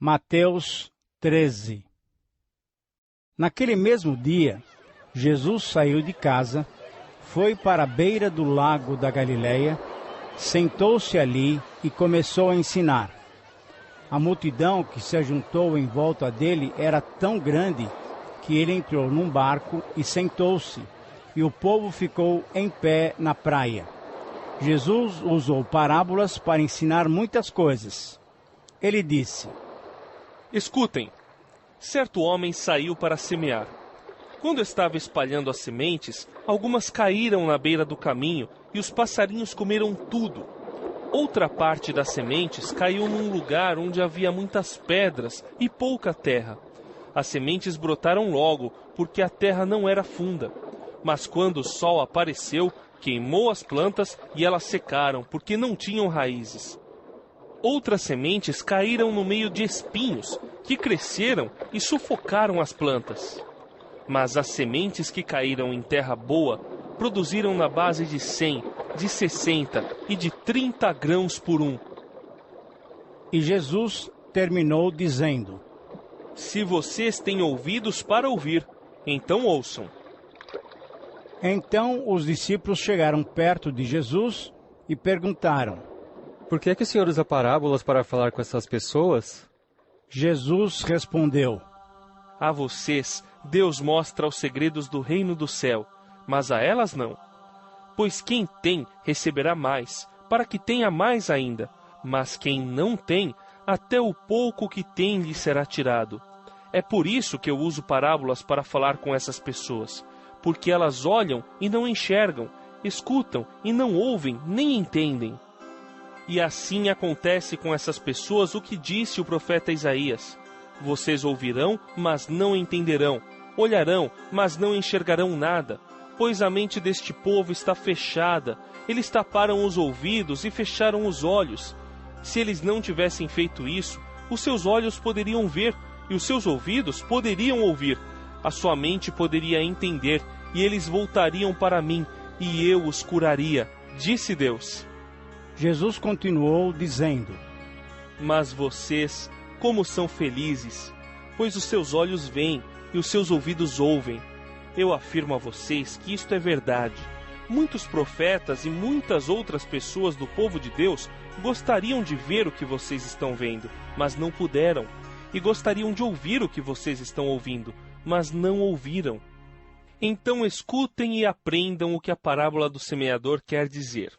Mateus 13. Naquele mesmo dia, Jesus saiu de casa, foi para a beira do lago da Galileia, sentou-se ali e começou a ensinar. A multidão que se ajuntou em volta dele era tão grande que ele entrou num barco e sentou-se, e o povo ficou em pé na praia. Jesus usou parábolas para ensinar muitas coisas. Ele disse: Escutem, certo homem saiu para semear. Quando estava espalhando as sementes, algumas caíram na beira do caminho e os passarinhos comeram tudo. Outra parte das sementes caiu num lugar onde havia muitas pedras e pouca terra. As sementes brotaram logo, porque a terra não era funda. Mas quando o sol apareceu, queimou as plantas e elas secaram, porque não tinham raízes. Outras sementes caíram no meio de espinhos, que cresceram e sufocaram as plantas. Mas as sementes que caíram em terra boa produziram na base de 100, de 60 e de 30 grãos por um. E Jesus terminou dizendo: Se vocês têm ouvidos para ouvir, então ouçam. Então os discípulos chegaram perto de Jesus e perguntaram: Por que é que o Senhor usa parábolas para falar com essas pessoas? Jesus respondeu: A vocês, Deus mostra os segredos do reino do céu, mas a elas não. Pois quem tem, receberá mais, para que tenha mais ainda. Mas quem não tem, até o pouco que tem lhe será tirado. É por isso que eu uso parábolas para falar com essas pessoas, porque elas olham e não enxergam, escutam e não ouvem nem entendem. E assim acontece com essas pessoas o que disse o profeta Isaías: Vocês ouvirão, mas não entenderão, olharão, mas não enxergarão nada, pois a mente deste povo está fechada, eles taparam os ouvidos e fecharam os olhos. Se eles não tivessem feito isso, os seus olhos poderiam ver, e os seus ouvidos poderiam ouvir, a sua mente poderia entender, e eles voltariam para mim, e eu os curaria, disse Deus. Jesus continuou dizendo: Mas vocês, como são felizes, pois os seus olhos veem e os seus ouvidos ouvem. Eu afirmo a vocês que isto é verdade. Muitos profetas e muitas outras pessoas do povo de Deus gostariam de ver o que vocês estão vendo, mas não puderam. E gostariam de ouvir o que vocês estão ouvindo, mas não ouviram. Então escutem e aprendam o que a parábola do semeador quer dizer.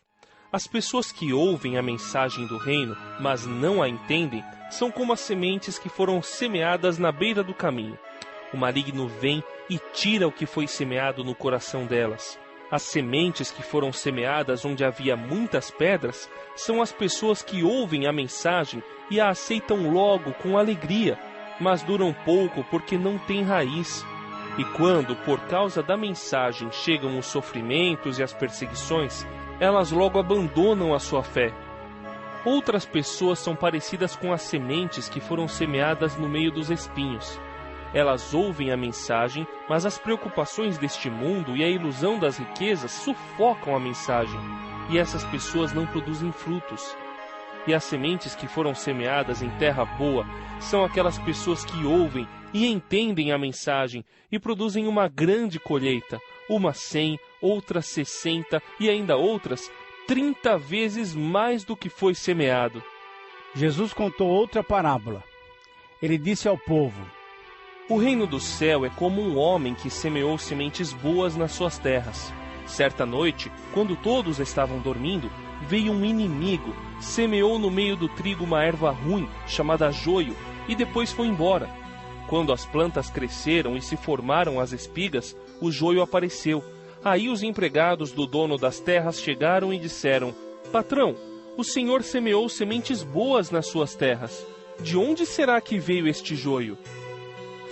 As pessoas que ouvem a mensagem do reino, mas não a entendem, são como as sementes que foram semeadas na beira do caminho. O maligno vem e tira o que foi semeado no coração delas. As sementes que foram semeadas onde havia muitas pedras são as pessoas que ouvem a mensagem e a aceitam logo com alegria, mas duram pouco porque não têm raiz. E quando, por causa da mensagem, chegam os sofrimentos e as perseguições, elas logo abandonam a sua fé. Outras pessoas são parecidas com as sementes que foram semeadas no meio dos espinhos. Elas ouvem a mensagem, mas as preocupações deste mundo e a ilusão das riquezas sufocam a mensagem, e essas pessoas não produzem frutos. E as sementes que foram semeadas em terra boa são aquelas pessoas que ouvem e entendem a mensagem e produzem uma grande colheita, umas 100, outras 60 e ainda outras 30 vezes mais do que foi semeado. Jesus contou outra parábola. Ele disse ao povo: O reino do céu é como um homem que semeou sementes boas nas suas terras. Certa noite, quando todos estavam dormindo, veio um inimigo, semeou no meio do trigo uma erva ruim, chamada joio, e depois foi embora. Quando as plantas cresceram e se formaram as espigas, o joio apareceu. Aí os empregados do dono das terras chegaram e disseram: Patrão, o senhor semeou sementes boas nas suas terras. De onde será que veio este joio?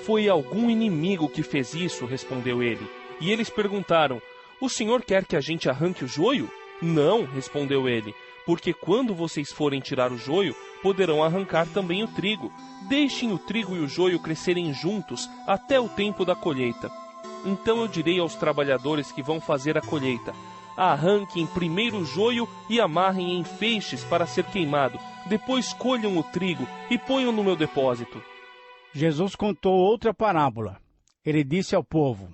Foi algum inimigo que fez isso, respondeu ele. E eles perguntaram: O senhor quer que a gente arranque o joio? Não, respondeu ele, porque quando vocês forem tirar o joio, poderão arrancar também o trigo. Deixem o trigo e o joio crescerem juntos até o tempo da colheita. Então eu direi aos trabalhadores que vão fazer a colheita: arranquem primeiro o joio e amarrem em feixes para ser queimado. Depois colham o trigo e ponham no meu depósito. Jesus contou outra parábola. Ele disse ao povo: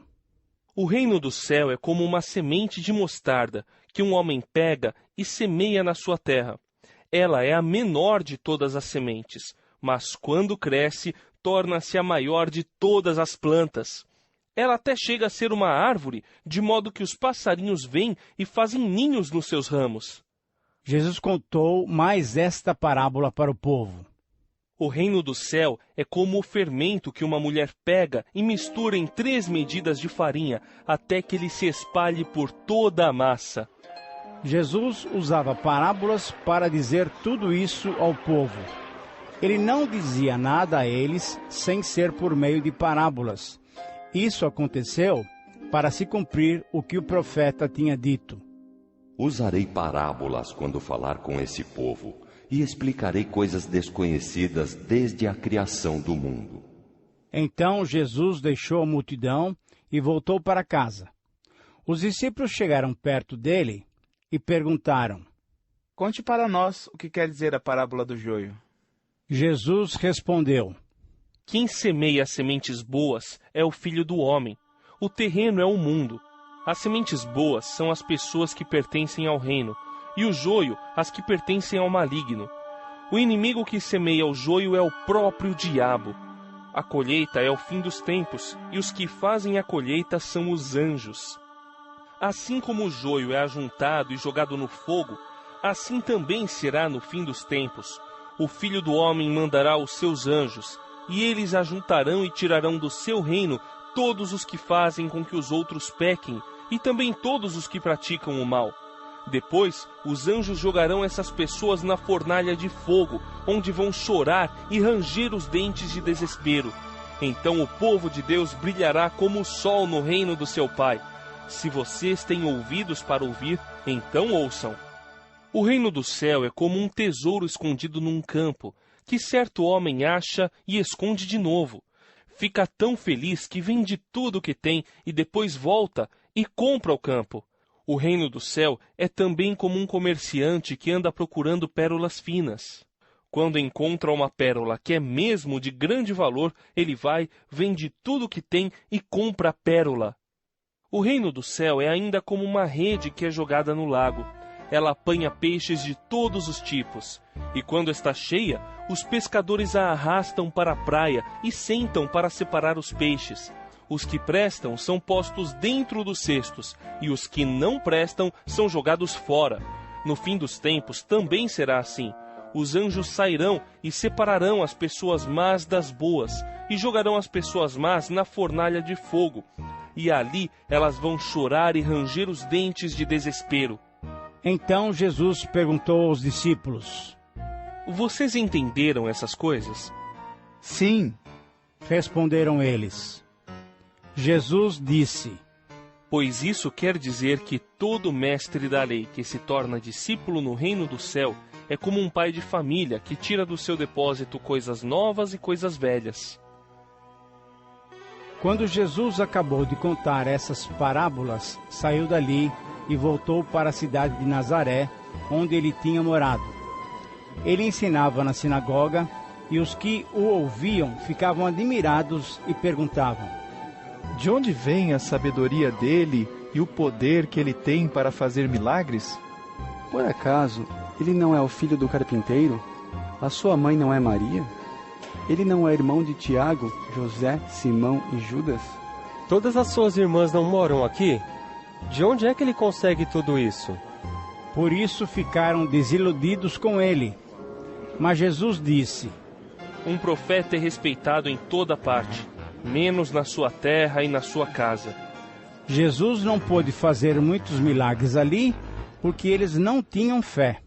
O reino do céu é como uma semente de mostarda, que um homem pega e semeia na sua terra. Ela é a menor de todas as sementes, mas quando cresce, torna-se a maior de todas as plantas. Ela até chega a ser uma árvore, de modo que os passarinhos vêm e fazem ninhos nos seus ramos. Jesus contou mais esta parábola para o povo. O reino do céu é como o fermento que uma mulher pega e mistura em 3 medidas de farinha, até que ele se espalhe por toda a massa. Jesus usava parábolas para dizer tudo isso ao povo. Ele não dizia nada a eles sem ser por meio de parábolas. Isso aconteceu para se cumprir o que o profeta tinha dito. Usarei parábolas quando falar com esse povo, e explicarei coisas desconhecidas desde a criação do mundo. Então Jesus deixou a multidão e voltou para casa. Os discípulos chegaram perto dele e perguntaram: Conte para nós o que quer dizer a parábola do joio. Jesus respondeu: Quem semeia sementes boas é o Filho do Homem. O terreno é o mundo. As sementes boas são as pessoas que pertencem ao reino, e o joio as que pertencem ao maligno. O inimigo que semeia o joio é o próprio diabo. A colheita é o fim dos tempos, e os que fazem a colheita são os anjos. Assim como o joio é ajuntado e jogado no fogo, assim também será no fim dos tempos. O Filho do Homem mandará os seus anjos, e eles ajuntarão e tirarão do seu reino todos os que fazem com que os outros pequem, e também todos os que praticam o mal. Depois, os anjos jogarão essas pessoas na fornalha de fogo, onde vão chorar e ranger os dentes de desespero. Então o povo de Deus brilhará como o sol no reino do seu Pai. Se vocês têm ouvidos para ouvir, então ouçam. O reino do céu é como um tesouro escondido num campo, que certo homem acha e esconde de novo. Fica tão feliz que vende tudo o que tem e depois volta e compra o campo. O reino do céu é também como um comerciante que anda procurando pérolas finas. Quando encontra uma pérola que é mesmo de grande valor, ele vai, vende tudo o que tem e compra a pérola. O reino do céu é ainda como uma rede que é jogada no lago. Ela apanha peixes de todos os tipos. E quando está cheia, os pescadores a arrastam para a praia e sentam para separar os peixes. Os que prestam são postos dentro dos cestos, e os que não prestam são jogados fora. No fim dos tempos também será assim. Os anjos sairão e separarão as pessoas más das boas, e jogarão as pessoas más na fornalha de fogo. E ali elas vão chorar e ranger os dentes de desespero. Então Jesus perguntou aos discípulos: Vocês entenderam essas coisas? Sim, responderam eles. Jesus disse: Pois isso quer dizer que todo mestre da lei que se torna discípulo no reino do céu é como um pai de família que tira do seu depósito coisas novas e coisas velhas. Quando Jesus acabou de contar essas parábolas, saiu dali e voltou para a cidade de Nazaré, onde ele tinha morado. Ele ensinava na sinagoga, e os que o ouviam ficavam admirados e perguntavam: de onde vem a sabedoria dele e o poder que ele tem para fazer milagres? Por acaso, ele não é o filho do carpinteiro? A sua mãe não é Maria? Ele não é irmão de Tiago, José, Simão e Judas? Todas as suas irmãs não moram aqui? De onde é que ele consegue tudo isso? Por isso ficaram desiludidos com ele. Mas Jesus disse: Um profeta é respeitado em toda parte, menos na sua terra e na sua casa. Jesus não pôde fazer muitos milagres ali, porque eles não tinham fé.